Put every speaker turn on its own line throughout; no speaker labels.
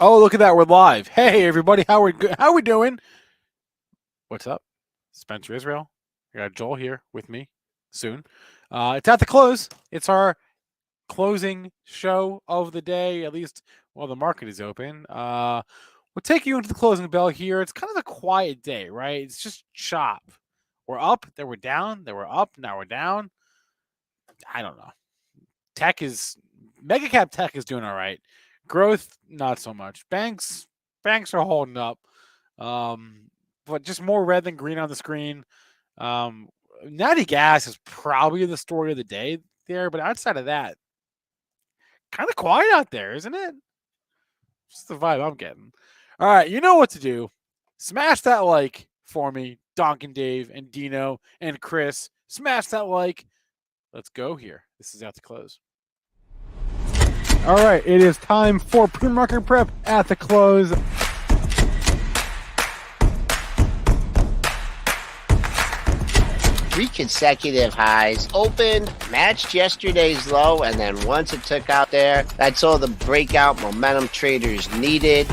Oh, look at that. We're live. Hey, everybody. How we doing? What's up? Spencer Israel. I got Joel here with me soon. It's at the close. It's our closing show of the day, at least while the market is open. We'll take you into the closing bell here. It's kind of a quiet day, right? It's just chop. We're up, then we're down, then we're up, now we're down. I don't know. Tech is mega cap tech is doing all right. Growth, not so much. Banks are holding up. But just more red than green on the screen. Um, Natty gas is probably the story of the day there, but outside of that, kind of quiet out there, isn't it? Just the vibe I'm getting. All right, you know what to do. Smash that like for me, Donkin Dave and Dino and Chris. Smash that like. Let's go here. This is out to close. All right, it is time for pre-market prep at the close.
Three consecutive highs, opened, matched yesterday's low, and then once it took out there, that's all the breakout momentum traders needed.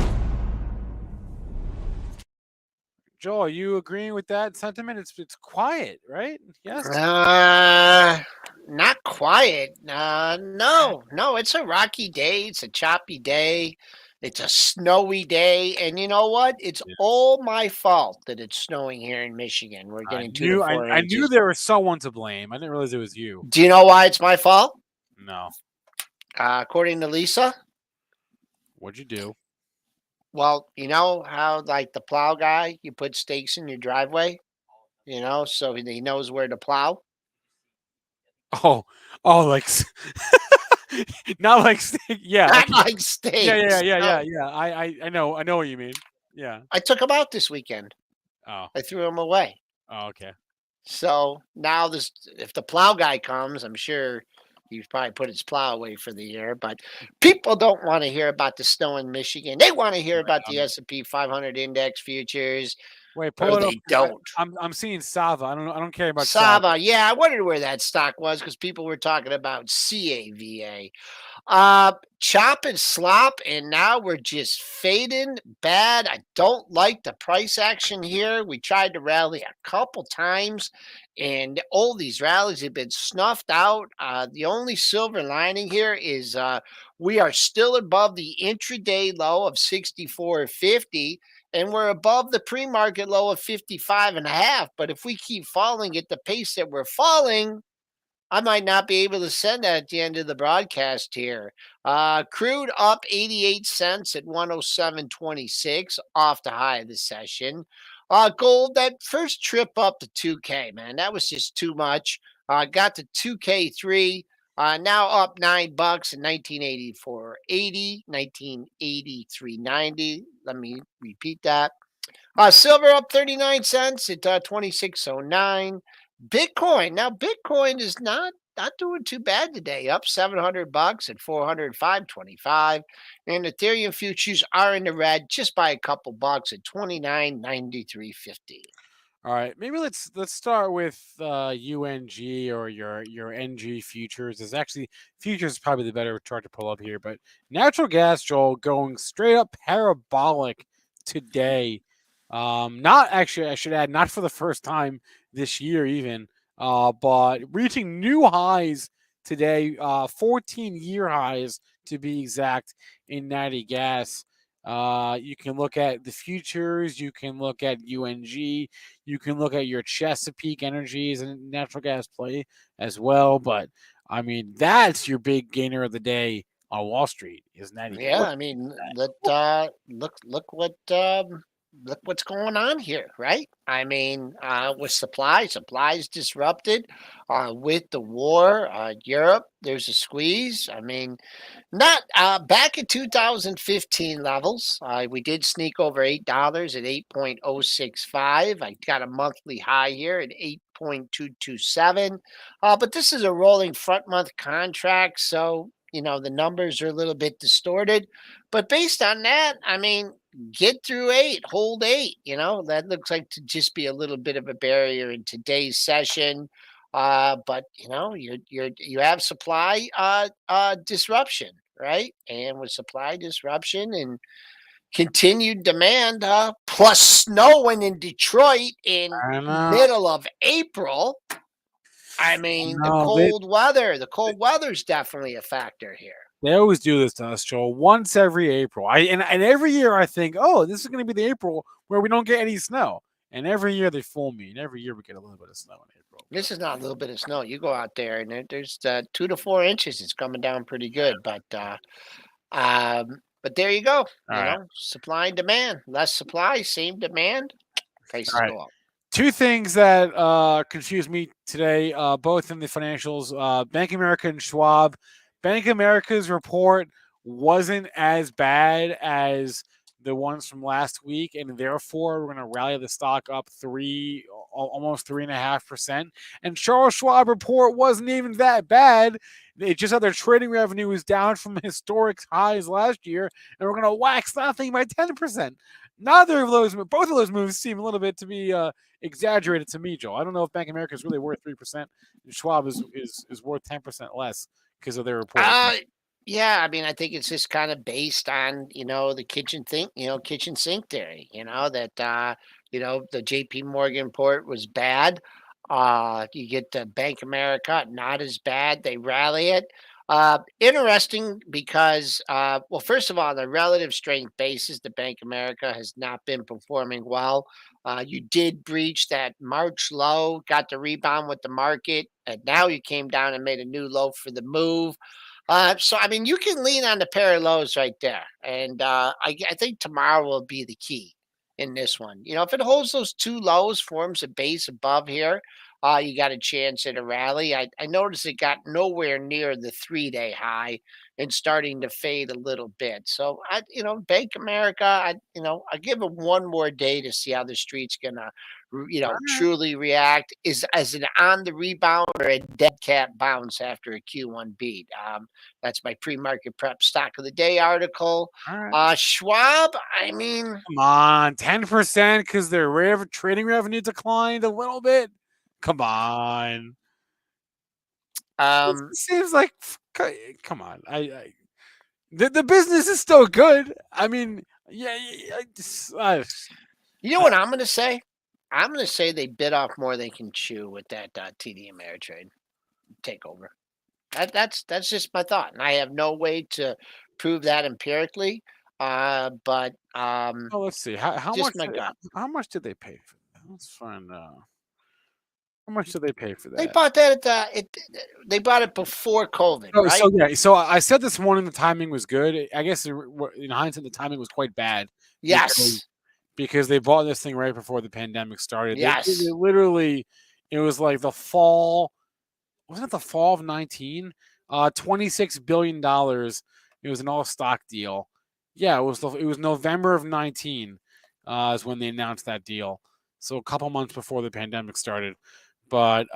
Joel, are you agreeing with that sentiment? It's quiet, right? Yes.
Not quiet. No, it's a rocky day. It's a choppy day. It's a snowy day. And you know what? It's
Yeah.
all my fault that it's snowing here in Michigan. We're getting 2 to 4
I knew
inches.
there was someone to blame. I didn't realize it was you.
Do you know why it's my fault?
No.
According to Lisa,
What'd you do?
well, you know how like the plow guy, you put stakes in your driveway, so he knows where to plow.
Oh, like not like yeah,
Not
okay.
like stakes. No,
Yeah. I know what you mean. Yeah.
I took him out this weekend.
Oh.
I threw him away.
Oh, okay.
So now this, if the plow guy comes, I'm sure he's probably put his plow away for the year. But people don't want to hear about the snow in Michigan. They want to hear
Right.
about the S&P 500 index futures,
Wait, pull
or
it up.
they don't.
I'm seeing Sava. I don't care about Sava.
Sava, yeah, I wondered where that stock was because people were talking about CAVA. Chop and slop, and now we're just fading bad. I don't like the price action here. We tried to rally a couple times, and all these rallies have been snuffed out. The only silver lining here is we are still above the intraday low of 64.50, and we're above the pre-market low of 55.5. But if we keep falling at the pace that we're falling, I might not be able to send that at the end of the broadcast here. Crude up 88 cents at 107.26 off the high of the session. Gold, that first trip up to 2K, man, that was just too much. Got to 2K3. Now up $9 at 1984.80, 1983.90. Let me repeat that. Silver up 39 cents at 26.09. Bitcoin. Now Bitcoin is not doing too bad today. Up $700 at 405.25. And Ethereum futures are in the red just by a couple bucks at 29.93.50.
All right, maybe let's start with UNG or your NG futures. Is actually futures is probably the better chart to pull up here, but natural gas, Joel, going straight up parabolic today. Not actually, I should add, not for the first time this year even, but reaching new highs today, 14-year highs to be exact in natty gas. You can look at the futures, you can look at UNG, you can look at your Chesapeake Energies and natural gas play as well. But I mean, that's your big gainer of the day on Wall Street, isn't that?
Yeah, I mean, look what's going on here, right? I mean, with supplies disrupted, with the war, Europe, there's a squeeze. I mean, not back at 2015 levels. We did sneak over $8 at 8.065. I got a monthly high here at 8.227. But this is a rolling front month contract, so the numbers are a little bit distorted. But based on that, I mean, get through 8, hold 8. That looks like to just be a little bit of a barrier in today's session. But you have supply disruption, right? And with supply disruption and continued demand, plus snowing in Detroit in
I know.
middle of April. I mean,
No,
the cold weather's definitely a factor here.
they always do this to us, Joel. Once every April, and every year I think, oh, this is going to be the April where we don't get any snow. And every year they fool me, and every year we get a little bit of snow in April.
This is not a little bit of snow. You go out there and there's 2 to 4 inches. It's coming down pretty good, but there you go.
All right,
Supply and demand. Less supply, same demand. Prices
all right.
go up.
Two things that confused me today, both in the financials: Bank of America and Schwab. Bank of America's report wasn't as bad as the ones from last week, and therefore we're going to rally the stock up almost 3.5%. And Charles Schwab report wasn't even that bad. It just that their trading revenue was down from historic highs last year, and we're going to wax that thing by 10%. Both of those moves seem a little bit to be exaggerated to me, Joe. I don't know if Bank of America is really worth 3%, and Schwab is worth 10% less because of their report.
Yeah, I mean, I think it's just kind of based on, the kitchen sink theory, that the JP Morgan report was bad. You get the Bank America, not as bad. They rally it. Interesting because, well, first of all, on a relative strength basis, the Bank America has not been performing well. You did breach that March low, got the rebound with the market, and now you came down and made a new low for the move. So I mean, you can lean on the pair of lows right there, and I think tomorrow will be the key in this one. If it holds those two lows, forms a base above here, you got a chance at a rally. I noticed it got nowhere near the 3-day high and starting to fade a little bit. So Bank America, I give it one more day to see how the street's gonna, truly react. Is as an on the rebound or a dead cat bounce after a Q1 beat. That's my pre-market prep stock of the day article.
All right.
Schwab, I mean,
Come on, 10% because their trading revenue declined a little bit. Come on. It
um,
seems like, come on. The business is still good. I mean, yeah.
you know what I'm going to say? I'm going to say they bit off more they can chew with that TD Ameritrade takeover. That's just my thought, and I have no way to prove that empirically. But
Oh, let's see. How
just
much?
my gut.
How much did they pay for that? Let's find out. How much did they pay for
They
that?
bought that they bought it before COVID,
Oh,
right?
so I said this morning the timing was good. I guess in hindsight the timing was quite bad because
Yes.
they bought this thing right before the pandemic started. They
Yes.
literally, it was like the fall. Wasn't it the fall of 19? $26 billion. It was an all stock deal. Yeah, it was November of 19 is when they announced that deal. So a couple months before the pandemic started. But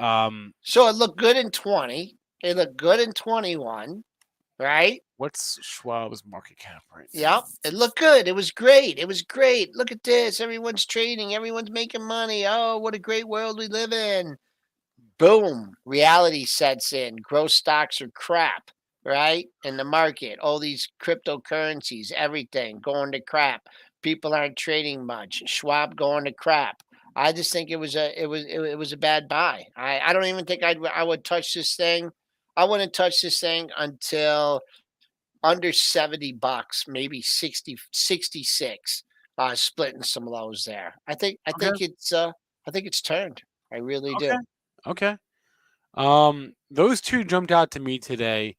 So it looked good in 20. It looked good in 21, right?
what's Schwab's market cap right now?
Yep. It looked good. It was great. It was great. Look at this. Everyone's trading. Everyone's making money. Oh, what a great world we live in. Boom, reality sets in. Growth stocks are crap, right? In the market, all these cryptocurrencies, everything going to crap. People aren't trading much. Schwab going to crap. I just think it was a bad buy. I don't even think I would touch this thing. I wouldn't touch this thing until under $70, maybe 66. Splitting some lows there.
Okay.
I think it's turned. I really
Okay.
do.
Okay. Those two jumped out to me today.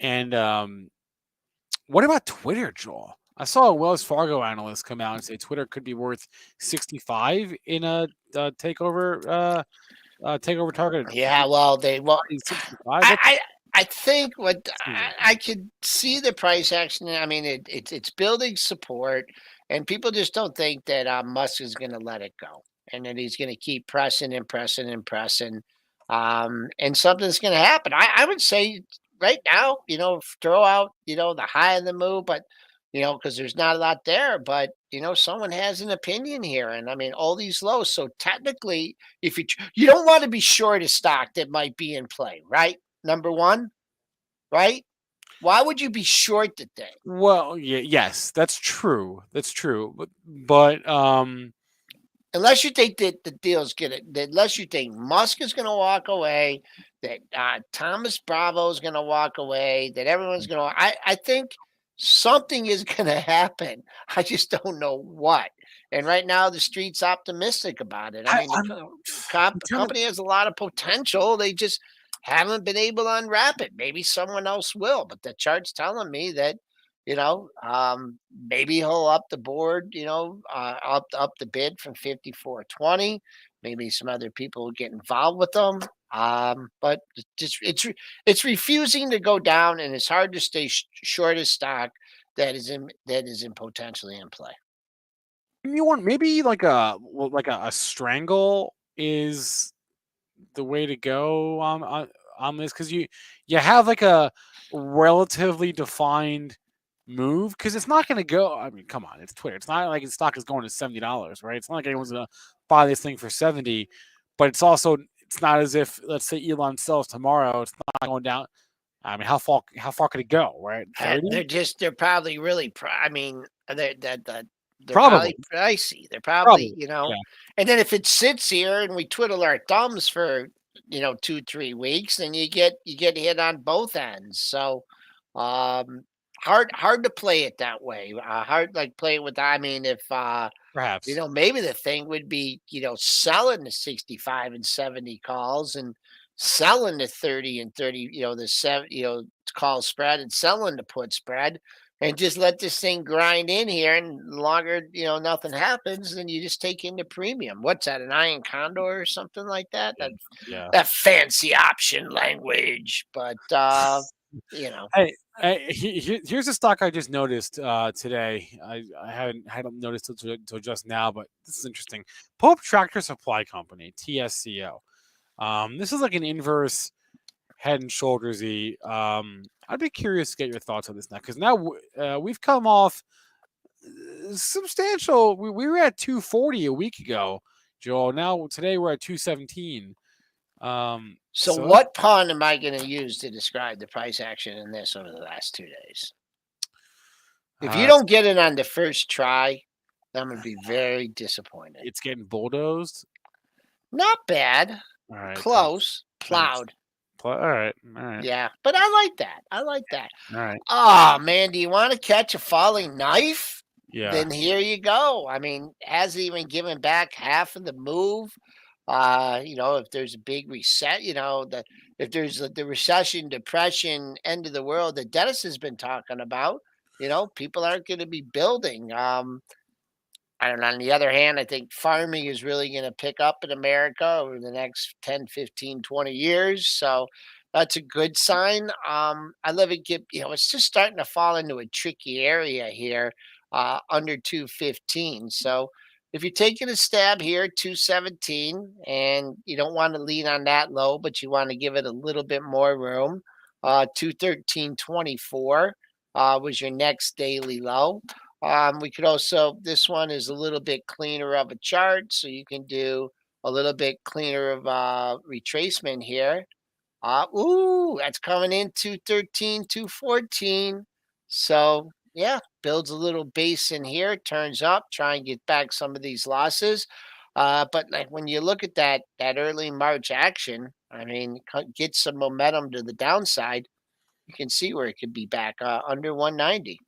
And what about Twitter, Joel? I saw a Wells Fargo analyst come out and say Twitter could be worth 65 in a takeover target.
Yeah, well,
65.
I
That
I I think what
seems like
I could see the price action. I mean, it's building support, and people just don't think that Musk is going to let it go, and that he's going to keep pressing and pressing and pressing, and something's going to happen. I would say right now, throw out the high of the move, but because there's not a lot there, but someone has an opinion here, and I mean all these lows. So technically, if you don't want to be short a stock that might be in play, right? Number one, right? Why would you be short the thing?
Well, yeah, yes, that's true. That's true. But
Unless you think that the deal's gonna, unless you think Musk is gonna walk away, that Thomas Bravo is gonna walk away, that everyone's gonna. I think something is gonna happen. I just don't know what. And right now, the street's optimistic about it. I mean, the
I'm kind of
company has a lot of potential. They just haven't been able to unwrap it. Maybe someone else will, but the chart's telling me that maybe he'll up the board, up the bid from 54.20. Maybe some other people will get involved with them. But it's refusing to go down, and it's hard to stay short of stock that is in potentially in play.
you want maybe like a strangle is the way to go on this because you have like a relatively defined move because it's not going to go. I mean, come on, it's Twitter. It's not like its stock is going to $70, right? It's not like anyone's going to buy this thing for 70, but it's not as if let's say Elon sells tomorrow. It's not going down. I mean, how far could it go? Right, 30
They're probably really. I mean, they're
probably,
probably pricey. They're probably,
probably, yeah,
and then if it sits here and we twiddle our thumbs for 2-3 weeks, then you get hit on both ends. So, um, hard to play it that way. Hard like play it with. I mean, if
perhaps.
maybe the thing would be, selling the 65 and 70 calls and selling the 30 and 30, the seven, call spread and selling the put spread and just let this thing grind in here. And the longer, nothing happens, then you just take in the premium. What's that, an iron condor or something like that?
Yeah, yeah.
That fancy option language. But, you know,
Here's a stock I just noticed today. I hadn't noticed until just now, but this is interesting. Pope Tractor Supply Company (TSCO). This is like an inverse Head and Shouldersy. I'd be curious to get your thoughts on this now because now we've come off substantial. We were at 240 a week ago, Joel. Now today we're at 217.
so
So
what pun am I going to use to describe the price action in this over the last 2 days? If you
it's
don't get it on the first try, I'm going to be very disappointed.
it's getting bulldozed.
Not bad.
All right, thanks.
Close.
Thanks.
Plowed.
All right, all right,
Yeah, but I like that. I like that.
all right.
Oh, man, do you want to catch a falling knife?
Yeah,
Then here you go. I mean, hasn't even given back half of the move. If there's a big reset, if there's the recession, depression, end of the world that Dennis has been talking about, people aren't going to be building. I don't know. On the other hand, I think farming is really going to pick up in America over the next 10, 15, 20 years. So that's a good sign. I love it. It's just starting to fall into a tricky area here, under 215. So if you're taking a stab here, 217, and you don't want to lean on that low, but you want to give it a little bit more room, 213.24 was your next daily low. We could also, this one is a little bit cleaner of a chart, so you can do a little bit cleaner of retracement here. That's coming in 213, 214. So yeah, builds a little base in here, turns up, try and get back some of these losses. But like when you look at that early March action, I mean, get some momentum to the downside. You can see where it could be back under 190.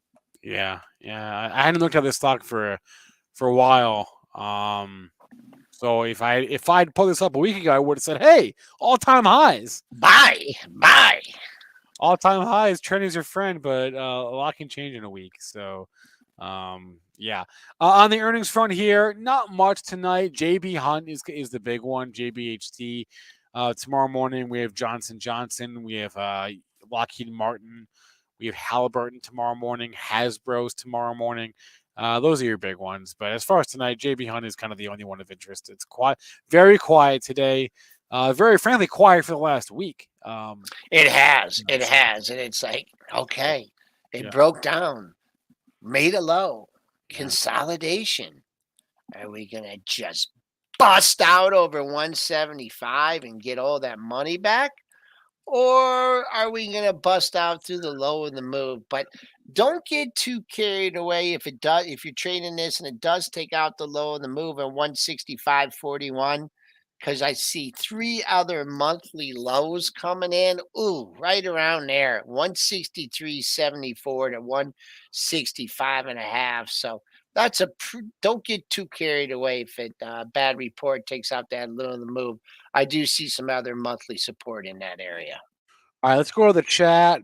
yeah, yeah. I hadn't looked at this stock for a while. So if I'd pulled this up a week ago, I would have said, "Hey, all-time highs,
Buy.
all-time highs. Trending's your friend." But a lot can change in a week. So, yeah. On the earnings front here, not much tonight. JB Hunt is the big one. JBHT. Tomorrow morning we have Johnson Johnson. We have Lockheed Martin. We have Halliburton tomorrow morning. Hasbro's tomorrow morning. Those are your big ones. But as far as tonight, JB Hunt is kind of the only one of interest. It's quiet, very quiet today. Very frankly, quiet for the last week.
It has, and it's like, okay, it
Yeah,
broke down, made a low,
yeah.
consolidation. Are we gonna just bust out over 175 and get all that money back? or are we going to bust out through the low of the move? But don't get too carried away if it does. If you're trading this and it does take out the low of the move at 165.41, because I see three other monthly lows coming in. Ooh, right around there, 163.74 to 165.5. So that's don't get too carried away if it bad report takes out that little of the move. I do see some other monthly support in that area.
All right, let's go to the chat.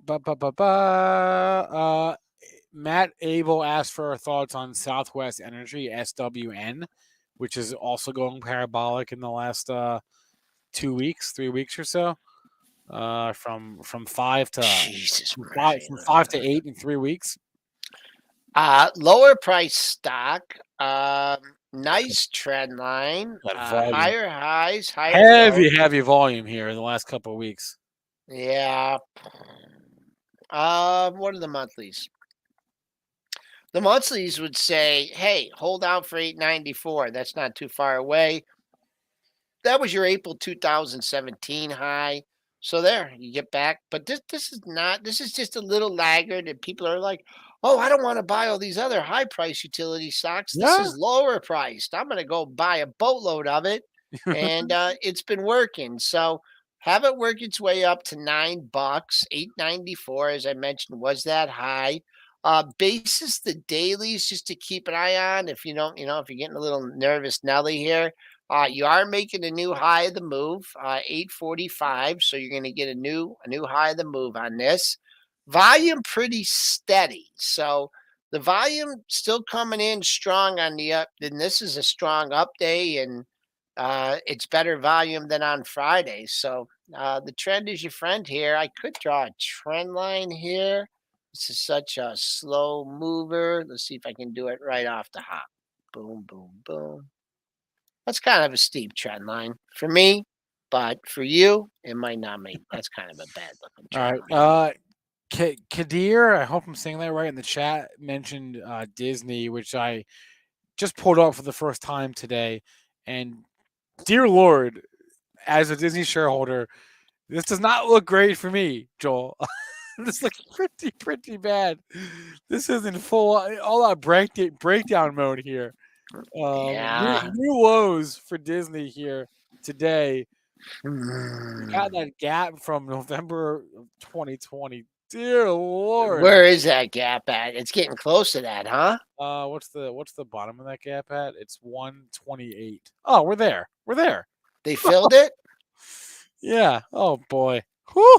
Matt Abel asked for our thoughts on Southwest Energy (SWN), which is also going parabolic in the last 2 weeks, 3 weeks or so. From five to
Jesus
from
Christ.
from 5 to 8 in 3 weeks.
Lower price stock. Nice trend line.
That volume,
Higher highs, higher lows.
heavy volume here in the last couple of weeks.
Yeah. What are the monthlies? The monthlies would say, hey, hold out for 894. That's not too far away. That was your April 2017 high. So there, you get back. But this is not, this is just a little laggard, and people are like, oh, I don't want to buy all these other high price utility stocks. This
Yeah.
is lower priced. I'm gonna go buy a boatload of it. And it's been working. So have it work its way up to $9, 894, as I mentioned, was that high. Basis the dailies just to keep an eye on. If you don't, if you're getting a little nervous Nelly here, you are making a new high of the move, 845. So you're going to get a new high of the move on this. Volume pretty steady. So the volume still coming in strong on the up. Then this is a strong up day, and it's better volume than on Friday. So the trend is your friend here. I could draw a trend line here. This is such a slow mover. Let's see if I can do it right off the hop. Boom, boom, boom. That's kind of a steep trend line for me, but for you, it might not make. That's kind of a bad looking
All
trend
right.
line.
Kadir, I hope I'm saying that right in the chat, mentioned Disney, which I just pulled up for the first time today. And dear Lord, as a Disney shareholder, this does not look great for me, Joel. This looks pretty bad. This is in full all out breakdown mode here.
Yeah.
New lows for Disney here today. We got
Hmm.
that gap from November of 2020. Dear Lord.
Where is that gap at? It's getting close to that, huh?
What's the bottom of that gap at? It's 128. Oh, we're there. We're there.
They filled it.
Yeah. Oh boy. Whew.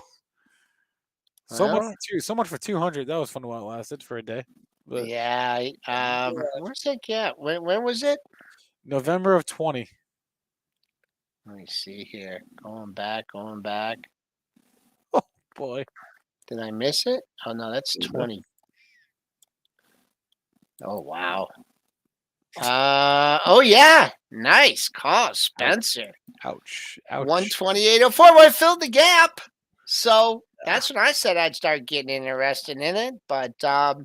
Well,
So much for 200. That was fun while it lasted for a day. But
yeah. Where's that gap? When was it?
November of 20.
Let me see here. Going back, going back.
Oh boy.
Did I miss it? Oh no, that's 20. Oh wow. Oh yeah. Nice call, Spencer.
Ouch.
128.04. Well, I filled the gap. So that's when I said I'd start getting interested in it. But I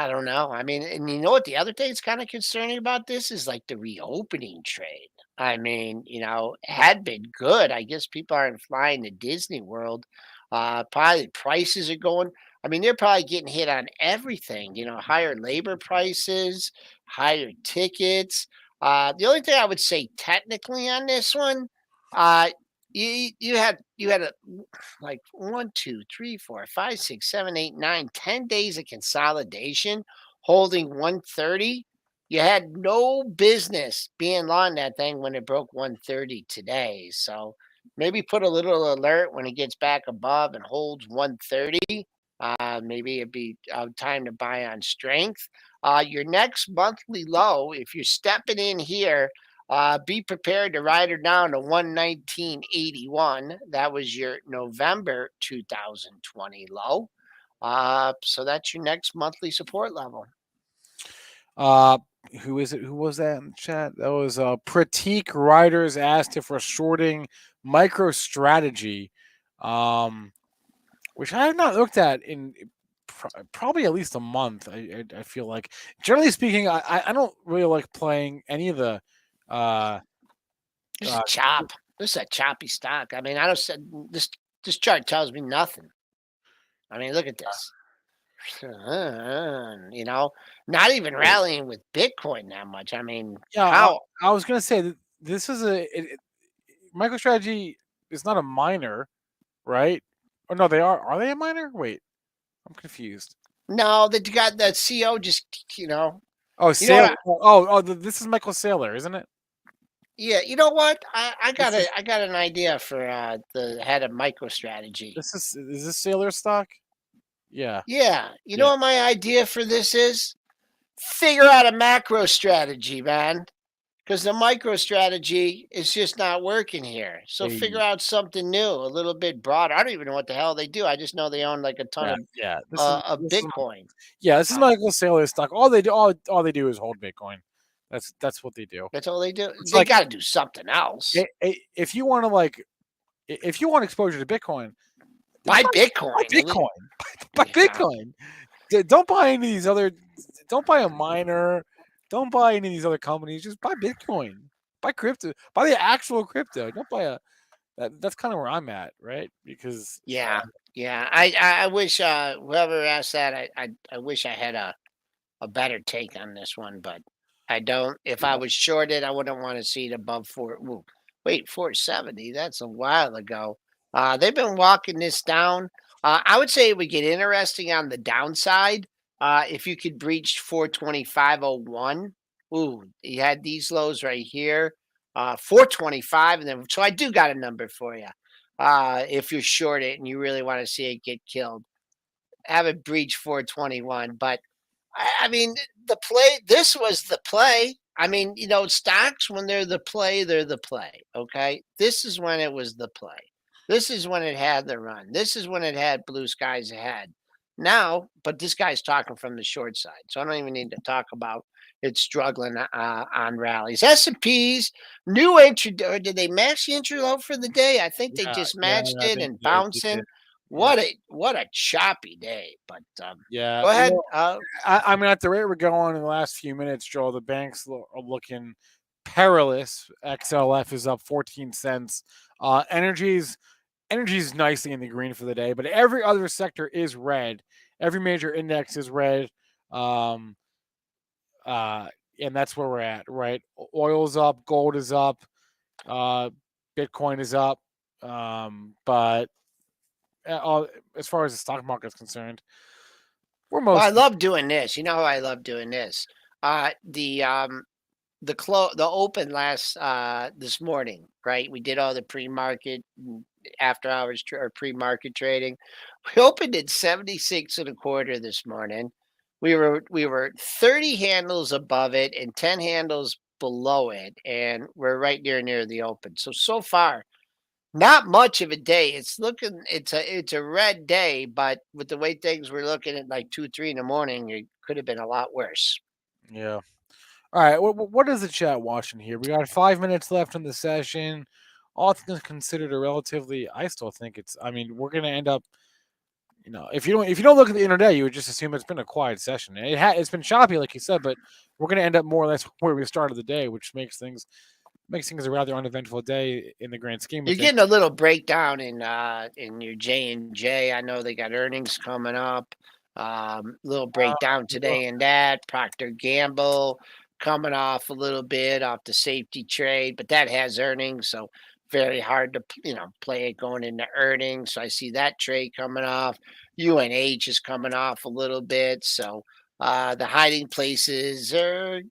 don't know. I mean, and you know what? The other thing that's kind of concerning about this is like the reopening trade. I mean, it had been good. I guess people aren't flying to Disney World. Probably prices are going. I mean, they're probably getting hit on everything. Higher labor prices, higher tickets. The only thing I would say technically on this one, uh, you had a like 1, 2, 3, 4, 5, 6, 7, 8, 9, 10 days of consolidation holding 130. You had no business being long that thing when it broke 130 today. So maybe put a little alert when it gets back above and holds 130. Maybe it'd be time to buy on strength. Your next monthly low, if you're stepping in here, be prepared to ride her down to 119.81. That was your November 2020 low. So that's your next monthly support level.
Who is it? Who was that in the chat? That was Pratik Riders asked if we're shorting MicroStrategy, which I have not looked at in probably at least a month. I feel like, generally speaking, I don't really like playing any of the.
This is chop. This is a choppy stock. I mean, I don't say this This chart tells me nothing. I mean, look at this. You know, not even rallying with Bitcoin that much. I mean,
Yeah,
how?
I was gonna say that this is MicroStrategy is not a miner, right? Oh no, they are. Are they a miner? Wait, I'm confused.
No, that you got that CO just,
Oh,
you know what?
Sailor. Oh, this is Michael Saylor, isn't it?
Yeah, you know what? I got
This is
I got an idea for the head of MicroStrategy.
is this Sailor stock? Yeah,
Yeah, you know
yeah.
what my idea for this is? Figure out a macro strategy, man. Because the micro strategy is just not working here. So figure
Hey,
out something new, a little bit broader. I don't even know what the hell they do. I just know they own like a ton
yeah, yeah.
of
This is
Bitcoin.
yeah. This is
Uh,
Michael Saylor stock. All they do is hold Bitcoin. That's what they do.
that's all they do.
It's
They
like
got to do something else.
if you want to if you want exposure to Bitcoin, then
Buy
buy
Bitcoin. At least,
Bitcoin. Buy
yeah,
Bitcoin. Don't buy any of these other. Don't buy a miner. Don't buy any of these other companies. Just buy Bitcoin. Buy crypto. Buy the actual crypto. Don't buy a. That's kind of where I'm at, right? Because
yeah, yeah. I wish whoever asked that, I wish I had a better take on this one, but I don't. If I
yeah,
was shorted, I wouldn't want to see it above four. Ooh, wait, 470. That's a while ago. They've been walking this down. I would say it would get interesting on the downside if you could breach 425.01. Ooh, you had these lows right here, 425, and then so I do got a number for you. If you're short it and you really want to see it get killed, have it breach 421. But I mean, the play. This was the play. I mean, stocks when they're the play, they're the play. Okay, this is when it was the play. This is when it had the run. This is when it had blue skies ahead. Now, but this guy's talking from the short side, so I don't even need to talk about it struggling on rallies. S&Ps new entry. Or did they match the entry low for the day? I think they
yeah,
just
yeah.
matched
I
it
think
and
they did.
bouncing.
Yeah,
What a choppy day. But
yeah.
go ahead.
Well, I mean, at the rate we're going in the last few minutes, Joel, the banks are looking perilous. XLF is up 14 cents. Energy's nicely in the green for the day, but every other sector is red. Every major index is red. Um, uh, and that's where we're at, right? Oil's up, gold is up, uh, Bitcoin is up. But as far as the stock market is concerned, we're
Well, I
most
love doing this. You know how I love doing this. The open last this morning, right? We did all the pre-market after hours or pre-market trading. We opened at 76 and a quarter this morning. We were 30 handles above it and 10 handles below it, and we're right near the open. So far, not much of a day. It's a red day, but with the way things were looking at like 2, 3 in the morning, it could have been a lot worse.
yeah. All right, what is the chat watching here? We got 5 minutes left in the session. All things considered, a relatively. I still think it's. I mean, we're gonna end up. If you don't look at the internet, you would just assume it's been a quiet session. It's been choppy, like you said, but we're gonna end up more or less where we started the day, which makes things a rather uneventful day in the grand scheme of
You're
things.
getting a little breakdown in your J&J. I know they got earnings coming up. Little breakdown today in that. Procter Gamble coming off a little bit off the safety trade, but that has earnings, so very hard to play it going into earnings. So I see that trade coming off. UNH is coming off a little bit, so the hiding places are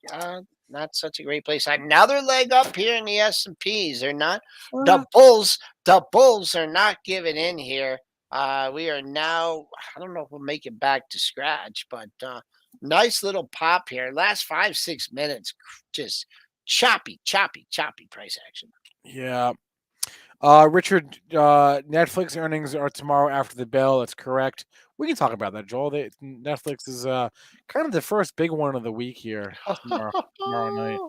not such a great place. Another leg up here in the S&Ps. They're not the Bulls, the Bulls are not giving in here. We are now, I don't know if we'll make it back to scratch, but nice little pop here. Last 5, 6 minutes, just choppy price action.
Yeah. Richard, Netflix earnings are tomorrow after the bell. That's correct. We can talk about that, Joel. Netflix is kind of the first big one of the week here tomorrow night.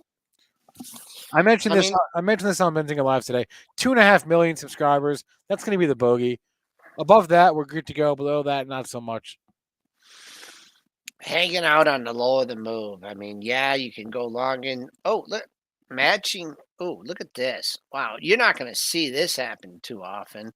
I mentioned
I
this.
mean,
I mentioned this on Benzinga Live today. 2.5 million subscribers. That's going to be the bogey. Above that, we're good to go. Below that, not so much.
hanging out on the low of the move. I mean, yeah, you can go long in. Oh, look, matching. Oh, look at this. Wow, you're not going to see this happen too often.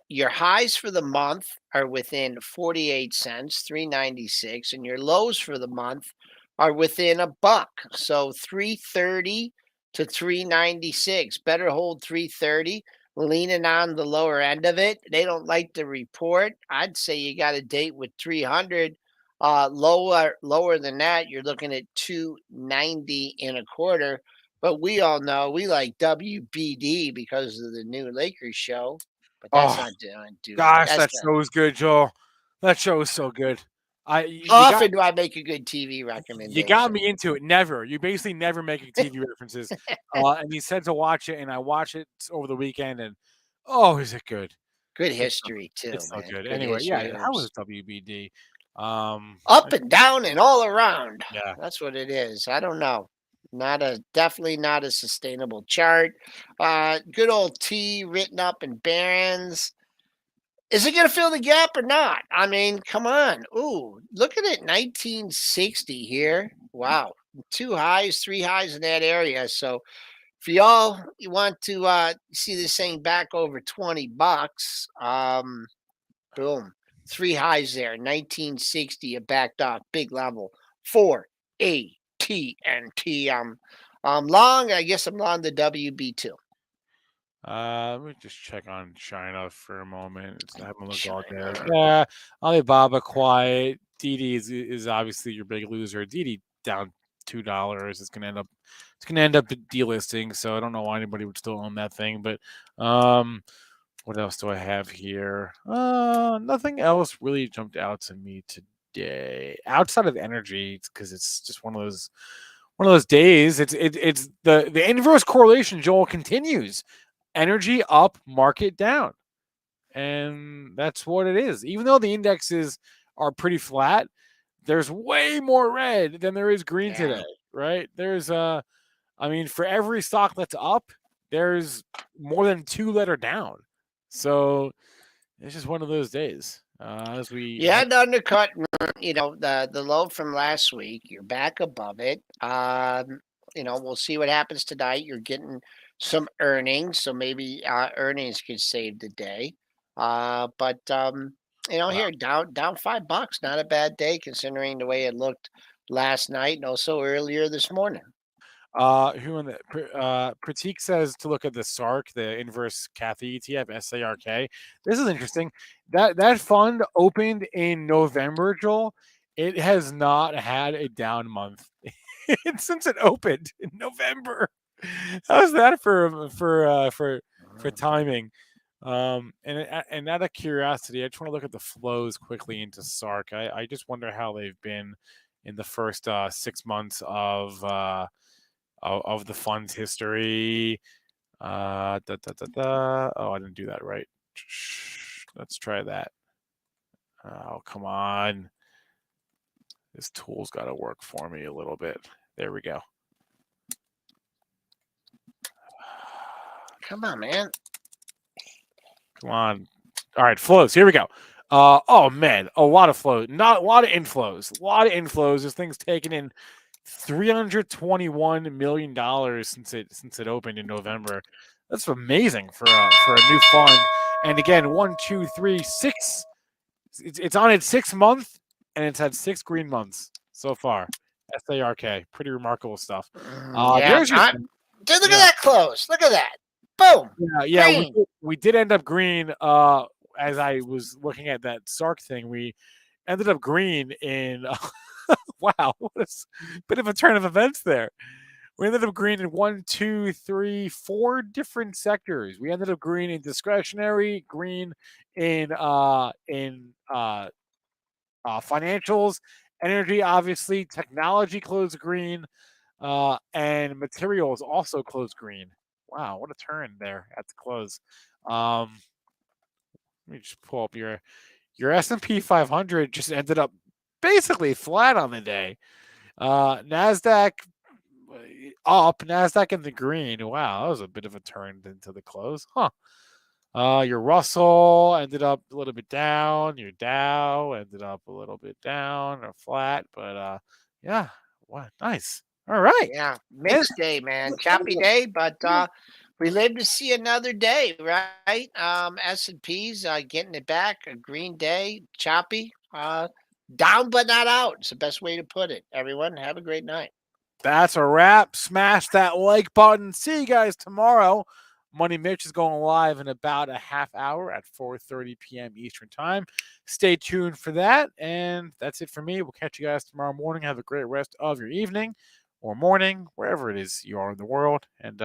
Your highs for the month are within 48 cents, 3.96, and your lows for the month are within a buck. So 3.30 to 3.96. Better hold 3.30, leaning on the lower end of it. They don't like the report. I'd say you got a date with 300. Lower than that, you're looking at 2.90 and a quarter. But we all know we like WBD because of the new Lakers show. But that's
Oh
not doing it.
gosh,
That's
that
not.
show is good, Joel. That show is so good.
How
You got
often do I make a good TV
you got
recommendation?
me into it. Never. You basically never make TV references. And you said to watch it, and I watched it over the weekend, and oh, is it good?
Good
It's so,
history too,
it's so
man.
good.
Good
Anyway,
history.
yeah. How was WBD?
Up and down and all around.
Yeah.
That's what it is. I don't know. Definitely not a sustainable chart. Good old T written up in bands. Is it going to fill the gap or not? I mean, come on. Ooh, look at it. 1960 here. Wow. Two highs, three highs in that area. So for y'all, you want to see this thing back over 20 bucks. Boom. Three highs there. 1960, a backed off, big level. 4 AT&T. Long. I guess I'm long the WB2.
Let me just check on China for a moment. I haven't looked all day.
China.
Yeah, Alibaba quiet. DD is obviously your big loser. DD down $2. It's gonna end up delisting. So I don't know why anybody would still own that thing. But what else do I have here? Nothing else really jumped out to me today outside of energy because it's just one of those days. It's the inverse correlation. Joel continues. Energy up, market down. And that's what it is. Even though the indexes are pretty flat, there's way more red than there is green
Yeah.
today, right? I mean, for every stock that's up, there's more than two that are down. So it's just one of those days. As we
You had to undercut, the low from last week. You're back above it. We'll see what happens tonight. You're getting some earnings, so maybe earnings could save the day. Here down $5, not a bad day considering the way it looked last night and also earlier this morning.
Who in the Pratik says to look at the SARK, the inverse Cathy ETF, SARK. This is interesting. That fund opened in November, Joel. It has not had a down month since it opened in November. How's that for timing? And out of curiosity, I just want to look at the flows quickly into SARK. I just wonder how they've been in the first 6 months of the fund's history. Oh, I didn't do that right. Let's try that. Oh, come on. This tool's got to work for me a little bit. There we go.
Come on, man.
Come on. All right, flows. Here we go. Oh man, a lot of flows. Not a lot of inflows. A lot of inflows. This thing's taken in $321 million since it opened in November. That's amazing for a new fund. And again, 1, 2, 3, 6. It's on its 6th month, and it's had 6 green months so far. SARK, pretty remarkable stuff.
Yeah.
There's your
Dude, look at
yeah.
that close. Look at that. Boom.
Yeah.
Green.
We did end up green. As I was looking at that SARK thing, we ended up green in. Wow, what a bit of a turn of events there. We ended up green in 1, 2, 3, 4 different sectors. We ended up green in discretionary, green in financials, energy, obviously, technology closed green, and materials also closed green. Wow, what a turn there at the close. Let me just pull up your S&P 500 just ended up basically flat on the day. Nasdaq up, Nasdaq in the green. Wow, that was a bit of a turn into the close, huh? Your Russell ended up a little bit down. Your Dow ended up a little bit down or flat, but yeah, what nice. All right.
Yeah,
And-
mixed day, man. Choppy day, but We live to see another day, right? S&P's getting it back. A green day, choppy, down but not out. It's the best way to put it. Everyone, have a great night.
That's a wrap. Smash that like button. See you guys tomorrow. Money Mitch is going live in about a half hour at 4:30 p.m. Eastern Time. Stay tuned for that. And that's it for me. We'll catch you guys tomorrow morning. Have a great rest of your evening or morning, wherever it is you are in the world. And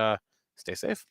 stay safe.